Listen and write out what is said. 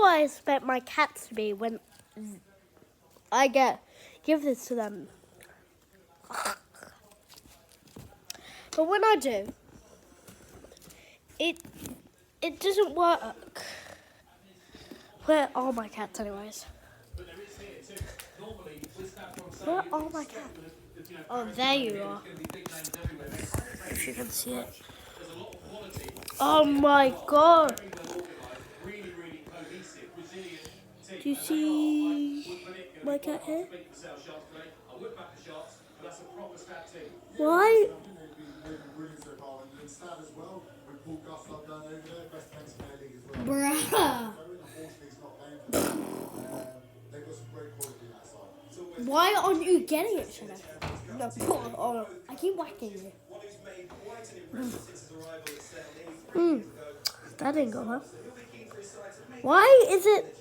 what I expect my cats to be when I give this to them. But when I do, it doesn't work. Where are my cats, anyways? Where are my cats? Oh, there you are. If you can see it. Oh my god! Do you see my cat here? Why? Bruh. Why aren't you getting it, Shannon? No, oh, I keep whacking you. That didn't go well. Why is it